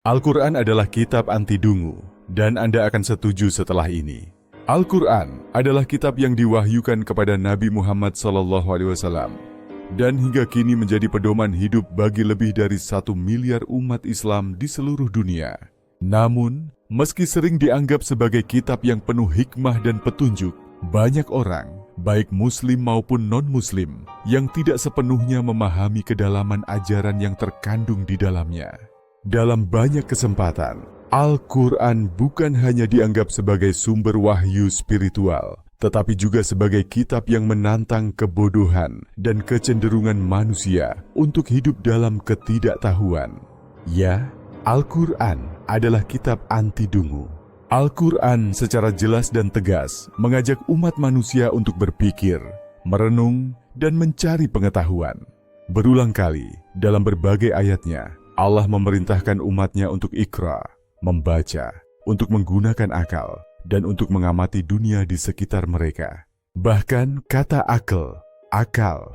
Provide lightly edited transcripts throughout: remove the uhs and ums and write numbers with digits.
Al-Quran adalah kitab anti dungu, dan Anda akan setuju setelah ini. Al-Quran adalah kitab yang diwahyukan kepada Nabi Muhammad SAW, dan hingga kini menjadi pedoman hidup bagi lebih dari 1 miliar umat Islam di seluruh dunia. Namun, meski sering dianggap sebagai kitab yang penuh hikmah dan petunjuk, banyak orang, baik muslim maupun non-muslim, yang tidak sepenuhnya memahami kedalaman ajaran yang terkandung di dalamnya. Dalam banyak kesempatan, Al-Quran bukan hanya dianggap sebagai sumber wahyu spiritual, tetapi juga sebagai kitab yang menantang kebodohan dan kecenderungan manusia untuk hidup dalam ketidaktahuan. Ya, Al-Quran adalah kitab anti dungu. Al-Quran secara jelas dan tegas mengajak umat manusia untuk berpikir, merenung, dan mencari pengetahuan. Berulang kali dalam berbagai ayatnya, Allah memerintahkan umatnya untuk ikra, membaca, untuk menggunakan akal, dan untuk mengamati dunia di sekitar mereka. Bahkan kata akal,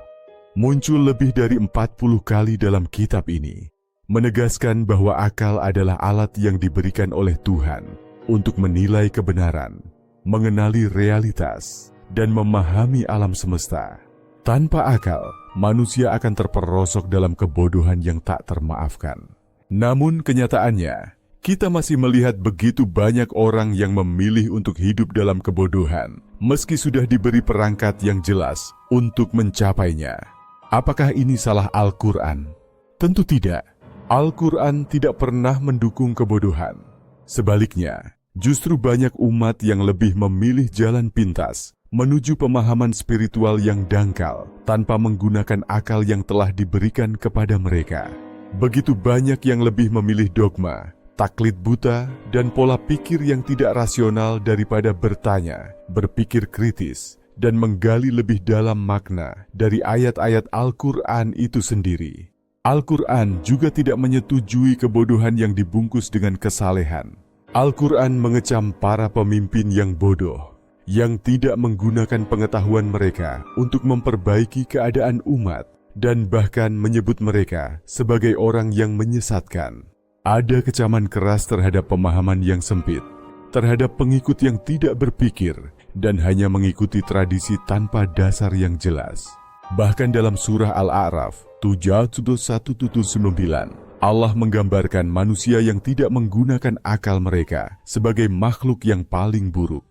muncul lebih dari 40 kali dalam kitab ini, menegaskan bahwa akal adalah alat yang diberikan oleh Tuhan untuk menilai kebenaran, mengenali realitas, dan memahami alam semesta. Tanpa akal, manusia akan terperosok dalam kebodohan yang tak termaafkan. Namun kenyataannya, kita masih melihat begitu banyak orang yang memilih untuk hidup dalam kebodohan, meski sudah diberi perangkat yang jelas untuk mencapainya. Apakah ini salah Al-Quran? Tentu tidak. Al-Quran tidak pernah mendukung kebodohan. Sebaliknya, justru banyak umat yang lebih memilih jalan pintas menuju pemahaman spiritual yang dangkal tanpa menggunakan akal yang telah diberikan kepada mereka. Begitu banyak yang lebih memilih dogma, taklid buta, dan pola pikir yang tidak rasional daripada bertanya, berpikir kritis, dan menggali lebih dalam makna dari ayat-ayat Al-Quran itu sendiri. Al-Quran juga tidak menyetujui kebodohan yang dibungkus dengan kesalehan. Al-Quran mengecam para pemimpin yang bodoh, yang tidak menggunakan pengetahuan mereka untuk memperbaiki keadaan umat, dan bahkan menyebut mereka sebagai orang yang menyesatkan. Ada kecaman keras terhadap pemahaman yang sempit, terhadap pengikut yang tidak berpikir dan hanya mengikuti tradisi tanpa dasar yang jelas. Bahkan dalam surah Al-A'raf 7:1-9, Allah menggambarkan manusia yang tidak menggunakan akal mereka sebagai makhluk yang paling buruk.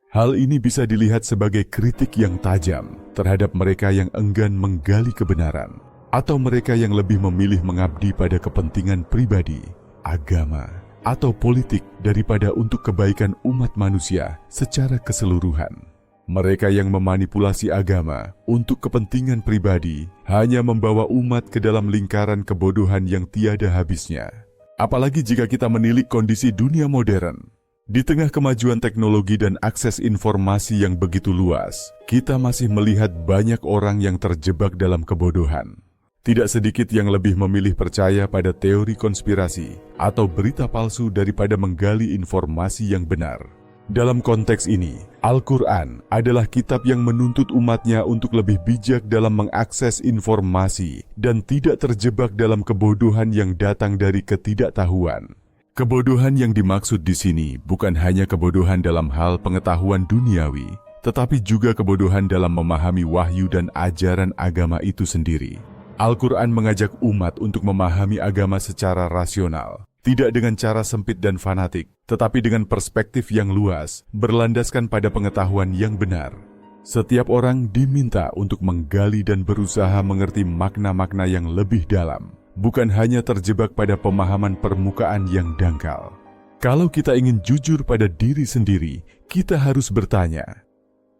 Hal ini bisa dilihat sebagai kritik yang tajam terhadap mereka yang enggan menggali kebenaran, atau mereka yang lebih memilih mengabdi pada kepentingan pribadi, agama, atau politik daripada untuk kebaikan umat manusia secara keseluruhan. Mereka yang memanipulasi agama untuk kepentingan pribadi hanya membawa umat ke dalam lingkaran kebodohan yang tiada habisnya. Apalagi jika kita menilik kondisi dunia modern. Di tengah kemajuan teknologi dan akses informasi yang begitu luas, kita masih melihat banyak orang yang terjebak dalam kebodohan. Tidak sedikit yang lebih memilih percaya pada teori konspirasi atau berita palsu daripada menggali informasi yang benar. Dalam konteks ini, Al-Quran adalah kitab yang menuntut umatnya untuk lebih bijak dalam mengakses informasi dan tidak terjebak dalam kebodohan yang datang dari ketidaktahuan. Kebodohan yang dimaksud di sini bukan hanya kebodohan dalam hal pengetahuan duniawi, tetapi juga kebodohan dalam memahami wahyu dan ajaran agama itu sendiri. Al-Quran mengajak umat untuk memahami agama secara rasional, tidak dengan cara sempit dan fanatik, tetapi dengan perspektif yang luas, berlandaskan pada pengetahuan yang benar. Setiap orang diminta untuk menggali dan berusaha mengerti makna-makna yang lebih dalam, bukan hanya terjebak pada pemahaman permukaan yang dangkal. Kalau kita ingin jujur pada diri sendiri, kita harus bertanya,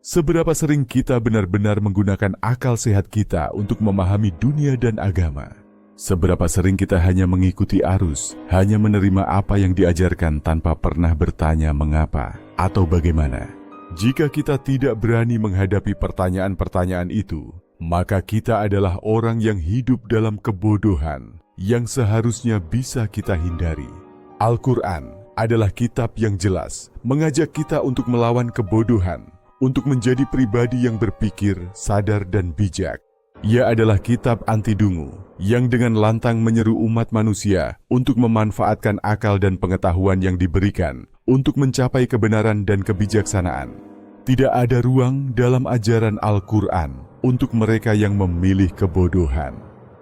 seberapa sering kita benar-benar menggunakan akal sehat kita untuk memahami dunia dan agama? Seberapa sering kita hanya mengikuti arus, hanya menerima apa yang diajarkan tanpa pernah bertanya mengapa atau bagaimana? Jika kita tidak berani menghadapi pertanyaan-pertanyaan itu, maka kita adalah orang yang hidup dalam kebodohan yang seharusnya bisa kita hindari. Al-Quran adalah kitab yang jelas, mengajak kita untuk melawan kebodohan, untuk menjadi pribadi yang berpikir, sadar, dan bijak. Ia adalah kitab anti dungu yang dengan lantang menyeru umat manusia untuk memanfaatkan akal dan pengetahuan yang diberikan untuk mencapai kebenaran dan kebijaksanaan. Tidak ada ruang dalam ajaran Al-Quran untuk mereka yang memilih kebodohan.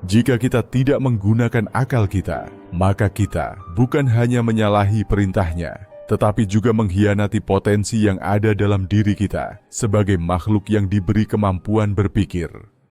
Jika kita tidak menggunakan akal kita, maka kita bukan hanya menyalahi perintahnya, tetapi juga mengkhianati potensi yang ada dalam diri kita sebagai makhluk yang diberi kemampuan berpikir.